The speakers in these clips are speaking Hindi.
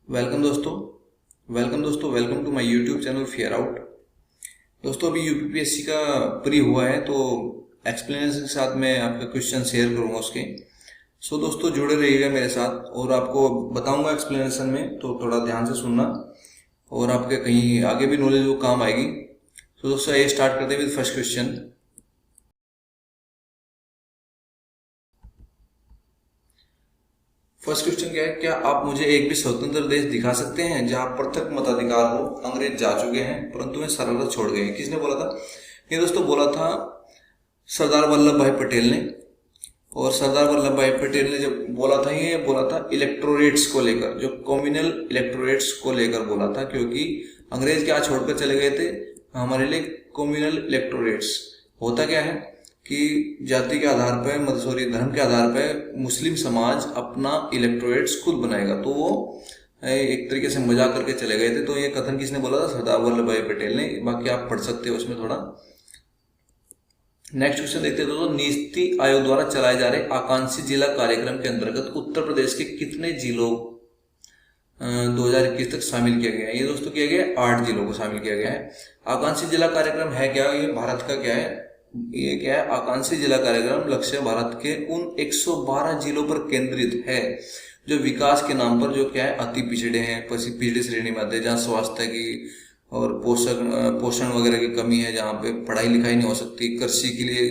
Welcome to my YouTube channel fair out. दोस्तों अभी यूपीपीएससी का प्री हुआ है तो एक्सप्लेनेशन के साथ मैं आपका क्वेश्चन शेयर करूंगा उसके। दोस्तों जुड़े रहिएगा मेरे साथ और आपको बताऊंगा एक्सप्लेनेशन में, तो थोड़ा ध्यान से सुनना और आपके कहीं आगे भी नॉलेज वो काम आएगी। दोस्तों ये स्टार्ट करते हैं with first question. First question क्या है, क्या आप मुझे एक भी स्वतंत्र देश दिखा सकते हैं जहां पृथक मताधिकार हो? अंग्रेज जा चुके हैं परंतु वे शरारत छोड़ गए। किसने बोला था ये? दोस्तों बोला था सरदार वल्लभ भाई पटेल ने। और सरदार वल्लभ भाई पटेल ने जब बोला था, ये बोला था इलेक्टोरेट्स को लेकर, जो कम्युनल इलेक्टोरेट्स को लेकर बोला था, क्योंकि अंग्रेज क्या छोड़कर चले गए थे हमारे लिए कम्युनल इलेक्टोरेट्स। होता क्या है कि जाति के आधार पर धर्म के आधार पर मुस्लिम समाज अपना इलेक्टोरेट्स खुद बनाएगा, तो वो एक तरीके से मजाक करके चले गए थे। तो ये कथन किसने बोला था? सरदार वल्लभ भाई पटेल ने। बाकी आप पढ़ सकते हो उसमें थोड़ा। नेक्स्ट क्वेश्चन देखते हैं दोस्तों। नीति आयोग द्वारा चलाए जा रहे आकांक्षी जिला कार्यक्रम के अंतर्गत उत्तर प्रदेश के कितने जिलों 2021 तक शामिल किया गया है? ये दोस्तों किया गया है 8 जिलों को शामिल किया गया है। आकांक्षी जिला कार्यक्रम है क्या? ये भारत का क्या है? ये क्या है? आकांक्षी जिला कार्यक्रम लक्ष्य भारत के उन 112 जिलों पर केंद्रित है जो विकास के नाम पर जो क्या है अति पिछड़े हैं, पिछड़ी श्रेणी में आते हैं, जहाँ स्वास्थ्य की और पोषण वगैरह की कमी है, जहाँ पे पढ़ाई लिखाई नहीं हो सकती, कृषि के लिए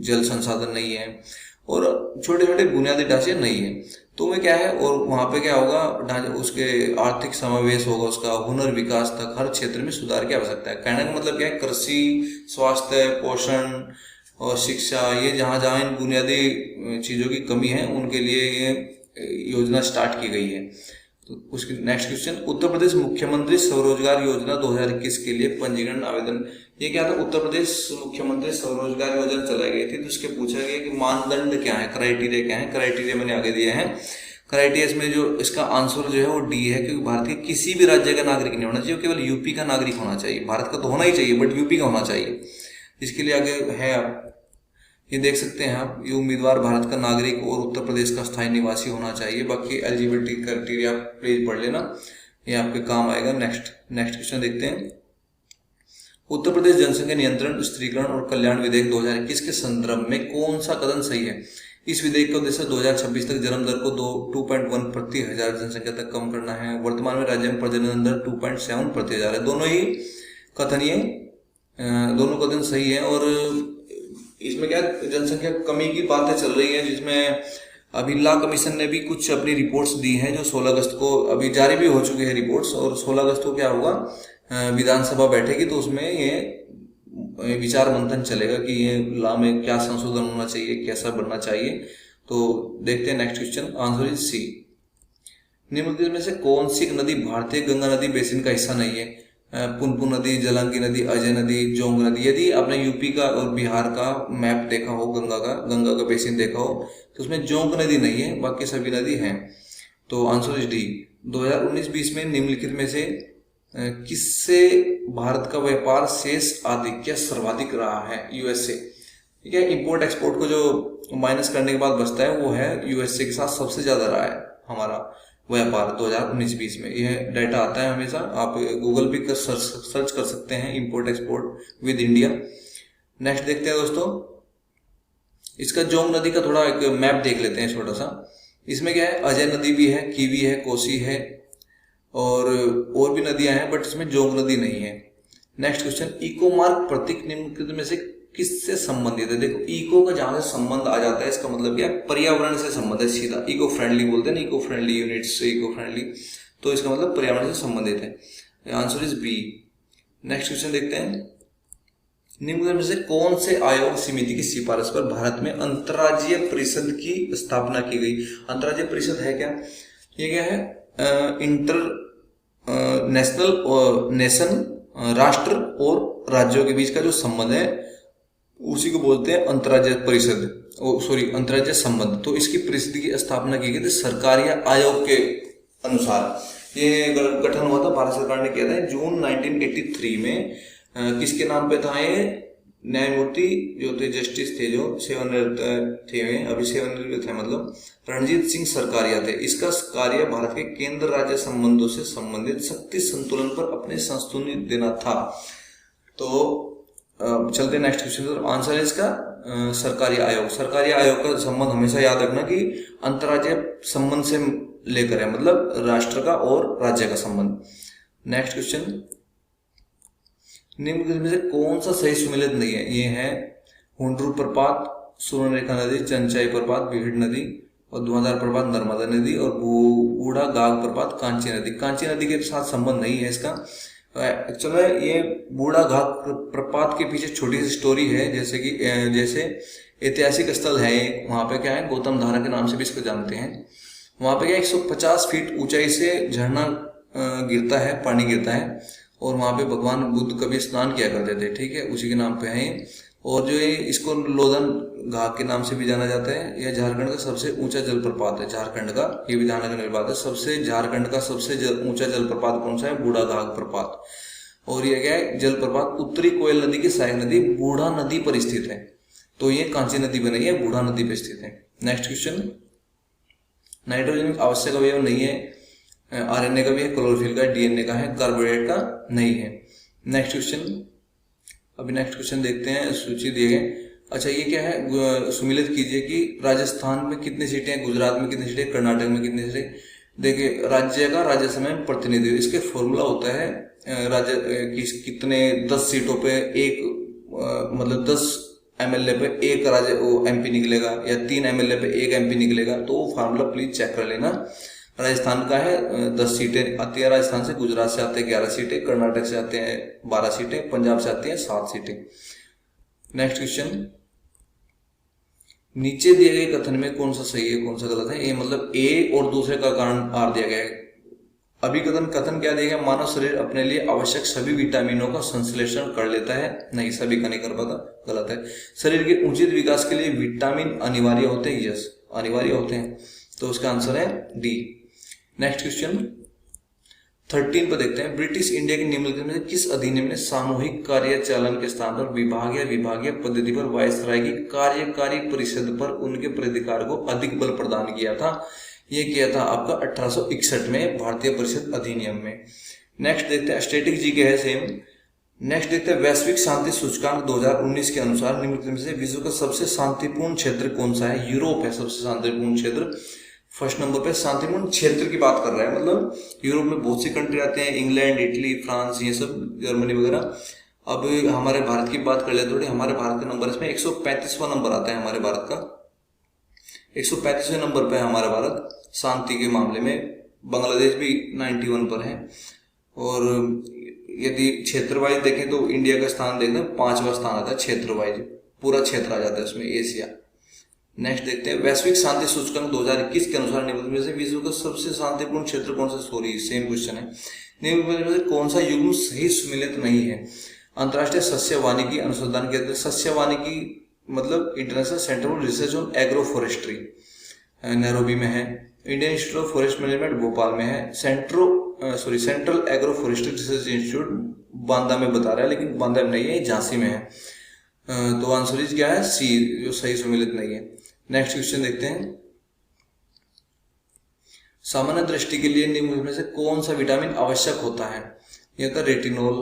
जल संसाधन नहीं है और छोटे छोटे बुनियादी ढांचे नहीं है। तो में क्या है, और वहां पे क्या होगा, उसके आर्थिक समावेश होगा, उसका हुनर विकास तक हर क्षेत्र में सुधार की आवश्यकता है। कहने का मतलब क्या है, कृषि, स्वास्थ्य, पोषण और शिक्षा, ये जहां जहां इन बुनियादी चीजों की कमी है उनके लिए ये योजना स्टार्ट की गई है। तो उसके नेक्स्ट क्वेश्चन, उत्तर प्रदेश मुख्यमंत्री स्वरोजगार योजना 2021 के लिए पंजीकरण आवेदन। ये क्या था? उत्तर प्रदेश मुख्यमंत्री स्वरोजगार योजना चलाई गई थी, तो उसके पूछा गया कि मानदंड क्या है, क्राइटेरिया क्या है। क्राइटेरिया मैंने आगे दिए हैं। क्राइटेरिया इसमें जो इसका आंसर जो है वो डी है, क्योंकि भारत के किसी भी राज्य का नागरिक नहीं होना चाहिए, केवल यूपी का नागरिक होना चाहिए। भारत का तो होना ही चाहिए बट यूपी का होना चाहिए। इसके लिए आगे है, आप ये देख सकते हैं आप, ये उम्मीदवार भारत का नागरिक और उत्तर प्रदेश का स्थायी निवासी होना चाहिए। बाकी एलिजिबिलिटी क्राइटेरिया प्लीज पढ़ लेना, ये आपके काम आएगा। नेक्स्ट क्वेश्चन देखते हैं। उत्तर प्रदेश जनसंख्या नियंत्रण, स्त्रीकरण और कल्याण विधेयक 2021 के संदर्भ में कौन सा कदम सही है? इस विधेयक का उद्देश्य 2026 तक जन्म दर को 2.1 प्रति हजार जनसंख्या तक कम करना है। वर्तमान में राज्य में प्रजनन दर 2.7 प्रति हजार है। दोनों कथन सही है। और इसमें क्या जनसंख्या कमी की बातें चल रही है, जिसमें अभी लॉ कमीशन ने भी कुछ अपनी रिपोर्ट्स दी हैं जो 16 अगस्त को अभी जारी भी हो चुकी है रिपोर्ट्स, और 16 अगस्त को क्या होगा, विधानसभा बैठेगी, तो उसमें ये विचार मंथन चलेगा कि ये लॉ में क्या संशोधन होना चाहिए, कैसा बनना चाहिए। तो देखते हैं next question. Answer is C. निम्नलिखित में से कौन सी नदी भारतीय गंगा नदी बेसिन का हिस्सा नहीं है? पुनपुन नदी, जलांगी नदी, अजय नदी, जोंग नदी। यदि आपने यूपी का और बिहार का मैप देखा हो, गंगा का बेसिन देखा हो, तो उसमें जोंग नदी नहीं है, बाकी सभी नदी हैं। तो आंसर इज डी। 2019-20 में निम्नलिखित में से किससे भारत का व्यापार शेष आधिक्य सर्वाधिक रहा है? यूएसए। ठीक है, इंपोर्ट एक्सपोर्ट को जो माइनस करने के बाद बचता है वो है यूएसए के साथ सबसे ज्यादा रहा है हमारा व्यापार 2019-20 में। यह डाटा आता है हमेशा, आप गूगल पे सर्च कर सकते हैं import export with India. Next देखते हैं दोस्तों, इसका जोंग नदी का थोड़ा एक मैप देख लेते हैं छोटा सा। इसमें क्या है, अजय नदी भी है, कीवी है, कोसी है और भी नदियां हैं, बट इसमें जोंग नदी नहीं है। नेक्स्ट क्वेश्चन, इको मार्क प्रतीक निम्नलिखित में से किससे संबंधित है? देखो, इको का जहां से संबंध आ जाता है, इसका मतलब क्या है, पर्यावरण से संबंध है सीधा। इको फ्रेंडली बोलते हैं ना, eco friendly units, eco friendly, तो इसका मतलब पर्यावरण से संबंधित है। Answer is B. Next question देखते हैं। निम्न में से कौन से आयोग समिति की सिफारिश पर भारत में अंतर्राज्यीय परिषद की स्थापना की गई? अंतर्राज्यीय परिषद है क्या? ये क्या है, नेशन, राष्ट्र और राज्यों के बीच का जो संबंध है उसी को बोलते हैं अंतर्राज्यीय परिषद, अंतर्राज्यीय संबंध। तो इसकी परिषद की स्थापना की गई थी सरकारी आयोग के अनुसार। ये गठन हुआ था, भारत सरकार ने किया था जून 1983 में। किसके नाम पे था ये? न्यायमूर्ति जो थे, जस्टिस थे जो सेवानिवृत्त थे, अभी सेवानिवृत्त थे, मतलब रणजीत सिंह सरकारिया थे। इसका कार्य भारत के केंद्र राज्य संबंधों से संबंधित शक्ति संतुलन पर अपने संस्तुति देना था। तो चलते नेक्स्ट क्वेश्चन की तरफ। आंसर है इसका सरकारी आयोग। सरकारी आयोग का संबंध हमेशा याद रखना कि अंतर्राज्यीय संबंध से लेकर है, मतलब राष्ट्र का और राज्य का संबंध। नेक्स्ट क्वेश्चन, निम्न में से कौन सा सही सुमेलित नहीं है? ये है हुंड्रू प्रपात, सुवर्णरेखा नदी, चंचाई प्रपात, बीहड़ नदी और धुआंधार प्रपात नर्मदा नदी और बूढ़ा गाग प्रपात कांची नदी। कांची नदी के साथ संबंध नहीं है इसका। एक्चुअली ये बूढ़ा घाघ प्रपात के पीछे छोटी सी स्टोरी है, जैसे ऐतिहासिक स्थल है वहां पे क्या है, गौतम धारा के नाम से भी इसको जानते हैं। वहां पे क्या 150 फीट ऊंचाई से झरना गिरता है, पानी गिरता है और वहां पे भगवान बुद्ध कभी स्नान किया करते थे, ठीक है, उसी के नाम पे है। और जो ये इसको लोधन घाघ के नाम से भी जाना जाता है। यह झारखंड का सबसे ऊंचा जलप्रपात है, झारखंड का, ये भी ध्यान रखने की बात है। झारखंड का सबसे ऊंचा जलप्रपात कौन सा है? बूढ़ा घाघ प्रपात। और ये क्या है, जलप्रपात उत्तरी कोयल नदी की सहायक नदी बूढ़ा नदी पर स्थित है। तो ये कांची नदी पर नहीं है, बूढ़ा नदी पर स्थित है। नेक्स्ट क्वेश्चन, नाइट्रोजन आवश्यक अवयव नहीं है, आरएनए का भी है, क्लोरोफिल का, डीएनए का है, कार्बोहाइड्रेट का नहीं है। नेक्स्ट क्वेश्चन, अभी नेक्स्ट क्वेश्चन देखते हैं, सूची दिए गए। अच्छा ये क्या है, सुमिलित कीजिए कि राजस्थान में कितनी सीटें हैं, गुजरात में कितनी सीटें, कर्नाटक में कितनी सीटें। देखिए राज्य का राज्यसभा में प्रतिनिधित्व, इसके फॉर्मूला होता है राज्य कितने 10 सीटों पे एक मतलब 10 एमएलए पे एक राज्य एमपी निकलेगा या 3 एमएलए पे एक एमपी निकलेगा। तो वो फार्मूला प्लीज चेक कर लेना। राजस्थान का है 10 सीटें आती है राजस्थान से, गुजरात से आते हैं 11 सीटें, कर्नाटक से आते हैं 12 सीटें, पंजाब से आती हैं 7 सीटें। नेक्स्ट क्वेश्चन, नीचे दिए गए कथन में कौन सा सही है कौन सा गलत है? ये मतलब ए और दूसरे का कारण आर दिया गया है। अभी कथन क्या दिया गया? मानव शरीर अपने लिए आवश्यक सभी विटामिनों का संश्लेषण कर लेता है। नहीं, सभी का नहीं कर पाता, गलत है। शरीर के उचित विकास के लिए विटामिन अनिवार्य होते हैं, यस अनिवार्य होते हैं। तो उसका आंसर है डी। नेक्स्ट क्वेश्चन 13 पर देखते हैं। ब्रिटिश इंडिया के निम्नलिखित में से किस अधिनियम ने सामूहिक कार्यचालन के स्थान पर विभागीय पद्धति पर वायसराय की कार्यकारी परिषद पर उनके प्राधिकार को अधिक बल प्रदान किया था? ये किया था आपका 1861 में भारतीय परिषद अधिनियम में। नेक्स्ट देखते हैं, स्टैटिक जी के है सेम। नेक्स्ट देखते हैं, वैश्विक शांति सूचकांक 2019 के अनुसार निम्नलिखित में से विश्व का सबसे शांतिपूर्ण क्षेत्र कौन सा है? यूरोप है सबसे शांतिपूर्ण क्षेत्र। फर्स्ट नंबर पे शांतिपूर्ण क्षेत्र की बात कर रहा है, मतलब यूरोप में बहुत सी कंट्री आते हैं, इंग्लैंड, इटली, फ्रांस, ये सब, जर्मनी वगैरह। अब हमारे भारत की बात कर ले थोड़ी। हमारे भारत का नंबर इसमें 135वां नंबर आता है हमारे भारत का। 135वें नंबर पे है हमारा भारत शांति के मामले में। बांग्लादेश भी 91 पर है। और यदि क्षेत्र वाइज देखें तो इंडिया का स्थान देखें 5वां स्थान आता है क्षेत्र वाइज, पूरा क्षेत्र आ जाता है उसमें, एशिया। नेक्स्ट देखते हैं, वैश्विक शांति सूचकांक 2021 के अनुसार निम्नलिखित में से विश्व का सबसे शांतिपूर्ण क्षेत्र कौन सा? सॉरी सेम क्वेश्चन है। निम्नलिखित में से कौन सा युग्म सही सुमेलित नहीं है? अंतर्राष्ट्रीय सस्य वानिकी अनुसंधान केंद्र, सस्य वानिकी मतलब international centre for research on agro forestry Nairobi में है। Indian institute of forest management Bhopal में है। Central agro forestry research institute Banda में बता रहा है, लेकिन बांदा में नहीं है, झांसी में है। तो आंसर इज क्या है? सी, जो सही सुमेलित नहीं है। नेक्स्ट क्वेश्चन देखते हैं, सामान्य दृष्टि के लिए निम्न में से कौन सा विटामिन आवश्यक होता है? यह था रेटिनोल,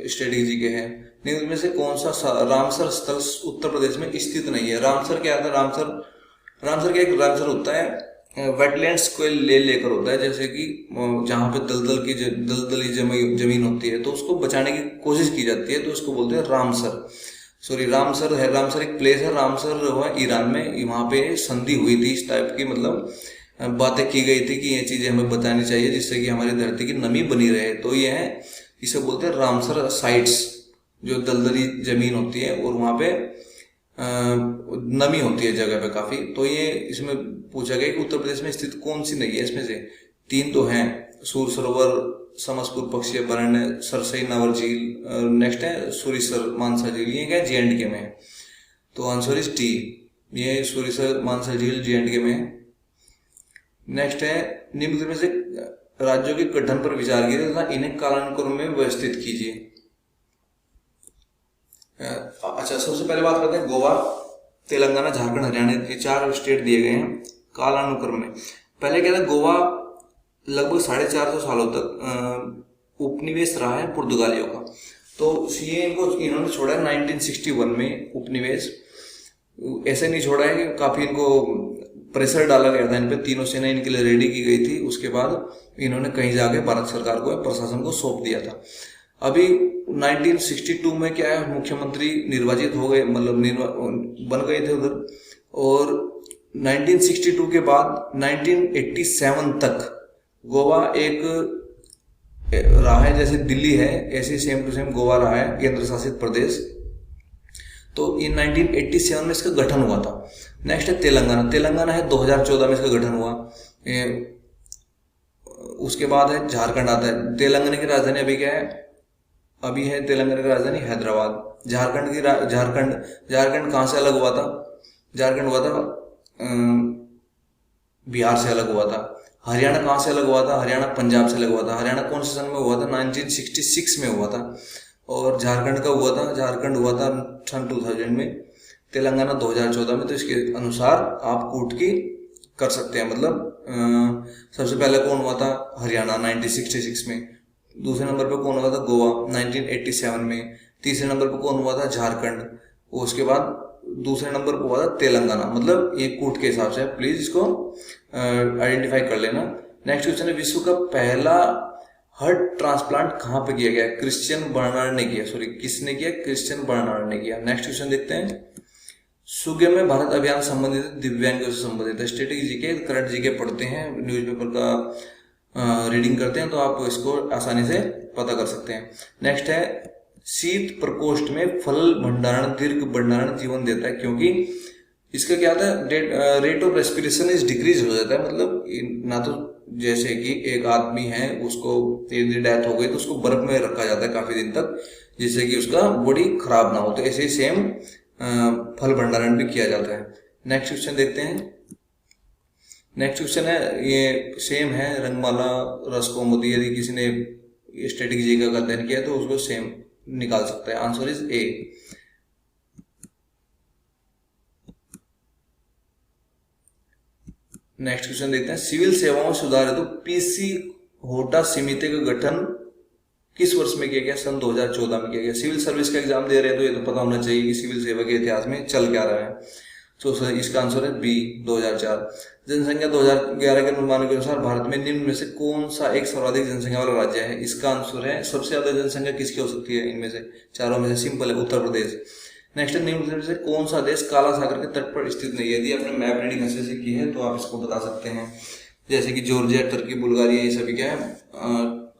स्ट्रेटेजी के है। निम्न में से कौन सा रामसर स्थल उत्तर प्रदेश में स्थित नहीं है? रामसर क्या था? रामसर क्या, एक रामसर होता है वेटलैंड्स को लेकर होता है, जैसे कि जहां पे दलदली जमीन होती है तो उसको बचाने की कोशिश की जाती है, तो उसको बोलते हैं रामसर। रामसर है, रामसर एक प्लेस है। रामसर हुआ ईरान में, वहां पे संधि हुई थी इस टाइप की, मतलब बातें की गई थी कि ये चीजें हमें बतानी चाहिए जिससे कि हमारी धरती की नमी बनी रहे। तो ये है, इसे बोलते हैं रामसर साइट्स, जो दलदली जमीन होती है और वहां पे नमी होती है जगह पे काफी। तो ये इसमें पूछा गया कि उत्तर प्रदेश में स्थित कौन सी नहीं है? इसमें से 3 तो हैं, सूर सरोवर, समसपुर पक्षी अभयारण्य, सरसई नावर झील, नेक्स्ट है सुरीसर मानसा झील। ये क्या J&K में है? तो आंसर इज टी, ये सुरीसर मानसा झील J&K में है। नेक्स्ट है, निम्न में से राज्यों के गठन पर विचार कीजिए तथा इन्हें कालानुक्रम में व्यवस्थित कीजिए। अच्छा, सबसे पहले बात करते हैं गोवा, तेलंगाना, झारखंड, हरियाणा, ये 4 स्टेट दिए गए हैं कालानुक्रम में। पहले क्या था, गोवा लगभग 450 सालों तक उपनिवेश रहा है पुर्तगालियों का। तो ये इन्होंने छोड़ा है 1961 में उपनिवेश। ऐसे नहीं छोड़ा है कि काफी इनको प्रेशर डाला गया था इन पे, तीनों सेना इनके लिए रेडी की गई थी। उसके बाद इन्होंने कहीं जाके भारत सरकार को, प्रशासन को सौंप दिया था। अभी 1962 में क्या है, मुख्यमंत्री निर्वाचित हो गए, मतलब बन गए थे उधर। और 1962 के बाद 1987 तक गोवा एक रहा है, जैसे दिल्ली है ऐसे सेम टू सेम गोवा रहा है, केंद्र शासित प्रदेश। तो इन 1987 में इसका गठन हुआ था। नेक्स्ट है तेलंगाना। तेलंगाना है 2014 में इसका गठन हुआ। उसके बाद है झारखंड आता है। तेलंगाना की राजधानी अभी क्या है, अभी है तेलंगाना की राजधानी हैदराबाद। झारखंड कहाँ से अलग हुआ था, झारखंड हुआ था बिहार से अलग हुआ था। हरियाणा कहाँ से अलग हुआ था, हरियाणा पंजाब से अलग हुआ था। हरियाणा कौन से सन में हुआ था, 1966 में हुआ था। और झारखंड का हुआ था, झारखंड हुआ था सन 2000 में, तेलंगाना 2014 में। तो इसके अनुसार आप कूट की कर सकते हैं। मतलब सबसे पहले कौन हुआ था, हरियाणा 1966 में। दूसरे नंबर पे कौन हुआ था, गोवा 1987 में। तीसरे नंबर पे कौन हुआ था, झारखंड। उसके बाद दूसरे नंबर पे हुआ था तेलंगाना। मतलब ये कूट के हिसाब से, प्लीज इसको आइडेंटिफाई कर लेना। नेक्स्ट क्वेश्चन है, विश्व का पहला हार्ट ट्रांसप्लांट कहाँ पे किया गया, क्रिश्चियन बर्नार्ड ने किया। सॉरी, किसने किया, क्रिश्चियन बर्नार्ड ने किया। नेक्स्ट क्वेश्चन देखते हैं, सुगम्य भारत अभियान संबंधित दिव्यांगों से संबंधित है। स्टैटिक जीके, करंट जीके पढ़ते हैं, न्यूज़पेपर का रीडिंग करते हैं तो आप इसको आसानी से पता कर सकते हैं। नेक्स्ट है, शीत प्रकोष्ठ में फल भंडारण दीर्घ भंडारण जीवन देता है, क्योंकि इसका क्या था, rate of respiration is decrease हो जाता है। मतलब ना तो जैसे कि एक आदमी है, उसको यदि डेथ हो गई तो उसको बर्फ में रखा जाता है काफी दिन तक, जिससे कि उसका बॉडी खराब ना हो। तो ऐसे ही सेम फल भंडारण भी किया जाता है। नेक्स्ट क्वेश्चन देखते हैं। नेक्स्ट क्वेश्चन है, ये सेम है, रंगमाला रसकौमुदी। यदि किसी ने स्टैटिक जी का अध्ययन किया तो उसको सेम निकाल सकता है। Answer is a. Next question देखते हैं, सिविल सेवाओं में सुधार हेतु पीसी होटा समिति का गठन किस वर्ष में किया गया, सन 2014 में किया गया। सिविल सर्विस का एग्जाम दे रहे हैं तो ये तो पता होना चाहिए कि सिविल सेवा के इतिहास में चल क्या रहा है। तो इसका आंसर है बी, 2004। जनसंख्या 2011 के अनुमान के अनुसार भारत में निम्न में से कौन सा एक सर्वाधिक जनसंख्या वाला राज्य है। इसका आंसर है, सबसे ज्यादा जनसंख्या किसकी हो सकती है इनमें से, चारों में से सिंपल है, उत्तर प्रदेश। नेक्स्ट, निम्न में से कौन सा देश काला सागर के तट पर स्थित नहीं है। यदि आपने मैप रीडिंग अच्छे से की है तो आप इसको बता सकते हैं, जैसे कि जॉर्जिया, टर्की, बुल्गारिया, ये सभी क्या है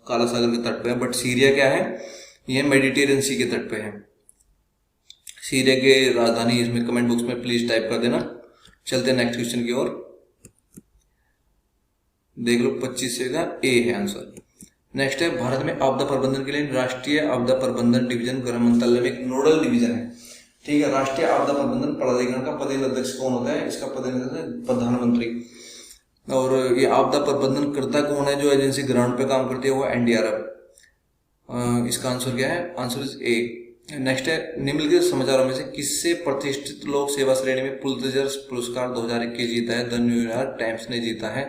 काला सागर के तट पे है। बट सीरिया क्या है, ये मेडिटेरियन सी के तट पे है। सीरिया के राजधानी इसमें कमेंट बॉक्स में प्लीज टाइप कर देना। चलते हैं नेक्स्ट क्वेश्चन की ओर। देख लो 25 से का ए है आंसर। नेक्स्ट है, भारत में आपदा प्रबंधन के लिए राष्ट्रीय आपदा प्रबंधन डिवीजन गृह मंत्रालय में एक नोडल डिवीजन है। ठीक है, राष्ट्रीय आपदा प्रबंधन प्राधिकरण का पदेन अध्यक्ष कौन होता है, इसका पदेन अध्यक्ष है प्रधानमंत्री। और ये आपदा प्रबंधन करता कौन है, जो एजेंसी ग्राउंड पे काम करती है वो एनडीआरएफ। इसका आंसर क्या है, आंसर इज ए। नेक्स्ट है, निम्नलिखित समाचारों में से किससे प्रतिष्ठित लोक सेवा श्रेणी में पुलित्जर पुरस्कार 2021 जीता है, द न्यूयॉर्क टाइम्स ने जीता है।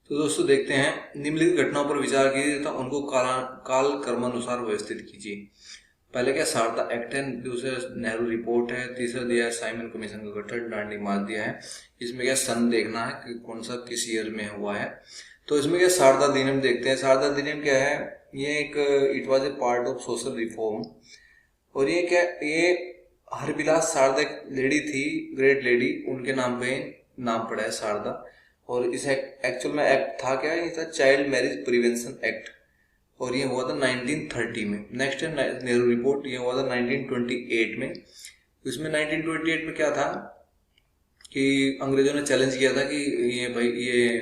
तो दोस्तों देखते हैं, निम्नलिखित घटनाओं पर विचार कीजिए तथा उनको काल क्रमानुसार व्यवस्थित कीजिए। पहले क्या, शारदा एक्ट है, दूसरा नेहरू रिपोर्ट है, तीसरा दिया है साइमन कमीशन का गठन, दांडी मार्च दिया है। इसमें क्या सन देखना है कि कौन सा किस ईयर में हुआ है। तो इसमें क्या शारदा अधिनियम देखते हैं। शारदा अधिनियम क्या है, ये एक it was a part of social reform. और ये क्या, ये हरबिलास शारदा एक लेडी थी, ग्रेट लेडी, उनके नाम पे नाम पड़ा है शारदा। और इस एक्चुअल में एक्ट था क्या, ये था चाइल्ड मैरिज प्रिवेंशन एक्ट, और ये हुआ था 1930 में। नेक्स्ट है नेहरू रिपोर्ट, ये हुआ था 1928 में। इसमें 1928 में क्या था कि अंग्रेजों ने चैलेंज किया था कि ये भाई ये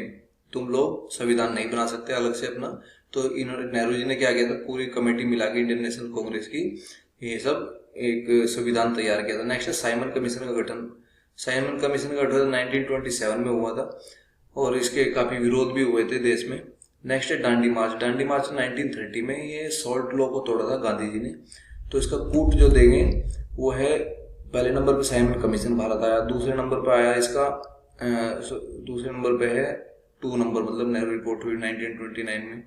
तुम लोग संविधान नहीं बना सकते अलग से अपना। तो इन्होंने, नेहरू जी ने क्या किया था, पूरी कमेटी मिला के इंडियन नेशनल कांग्रेस की, ये सब एक संविधान तैयार किया था। नेक्स्ट है साइमन कमीशन का गठन। साइमन कमीशन का गठन 1927 में हुआ था और इसके काफी विरोध भी हुए थे देश में। नेक्स्ट है दांडी मार्च। दांडी मार्च 1930 में, ये सॉल्ट लॉ को तोड़ा था गांधी जी ने। तो इसका कूट जो देंगे वो है, पहले नंबर पे साइमन कमीशन भारत आया, दूसरे नंबर पे आया इसका दूसरे नंबर पे है 2 नंबर, मतलब नेहरू रिपोर्ट हुई 1929 में।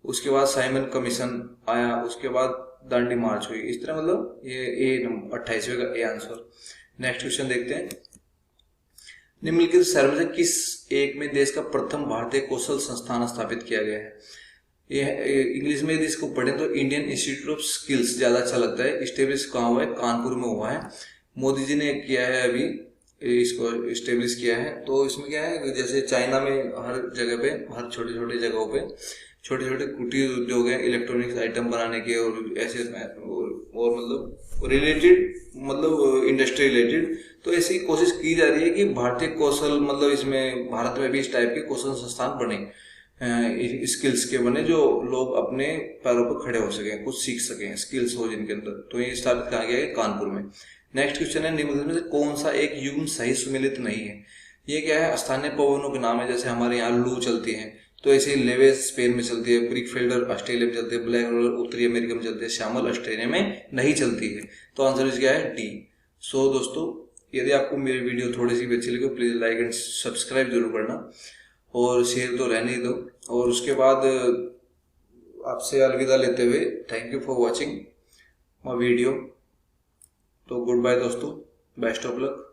उसके बाद साइमन कमीशन आया, उसके बाद दांडी मार्च हुई। इस तरह मतलब ये ए नंबर 28वें का ए आंसर। नेक्स्ट क्वेश्चन देखते हैं। निम्नलिखित शहर में से किस एक में देश का प्रथम भारतीय कौशल संस्थान स्थापित किया गया है? ये इंग्लिश में यदि इसको पढ़ें तो इंडियन इंस्टीट्यूट ऑफ स्किल्स ज्यादा अच्छा लगता है। स्टेब्लिश कहाँ हुआ है? कानपुर में हुआ है। मोदी जी ने किया है, अभी इसको स्टेब्लिश किया है। तो इसमें क्या है, जैसे चाइना में हर जगह पे, हर छोटे छोटे जगहों पे छोटे छोटे कुटीर उद्योग है इलेक्ट्रॉनिक्स आइटम बनाने के, और ऐसे और मतलब रिलेटेड, मतलब इंडस्ट्री रिलेटेड। तो ऐसी कोशिश की जा रही है कि भारतीय कौशल, मतलब इसमें भारत में भी इस टाइप के कौशल संस्थान बने, स्किल्स के बने, जो लोग अपने पैरों पर खड़े हो सकें, कुछ सीख सकें, स्किल्स हो जिनके अंदर। तो ये स्थापित कहा गया है कानपुर में। नेक्स्ट क्वेश्चन है, निम्नलिखित में से कौन सा एक युग्म सही सुमेलित नहीं है? ये क्या है? स्थानीय पवनों के नाम है। जैसे हमारे यहाँ लू चलती है, तो ऐसे लेवेस स्पेन में चलती है, ब्रिक फिल्डर ऑस्ट्रेलिया में चलती है, ब्लैक रोलर उत्तरी अमेरिका में चलती है, श्यामल ऑस्ट्रेलिया में नहीं चलती है। तो आंसर क्या है? डी। सो दोस्तों, यदि आपको मेरी वीडियो थोड़ी सी भी अच्छी लगी, प्लीज लाइक एंड सब्सक्राइब जरूर करना, और शेयर तो रहने ही दो। और उसके बाद आपसे अलविदा लेते हुए, thank you for watching my video. तो गुड बाय दोस्तों, बेस्ट ऑफ लक।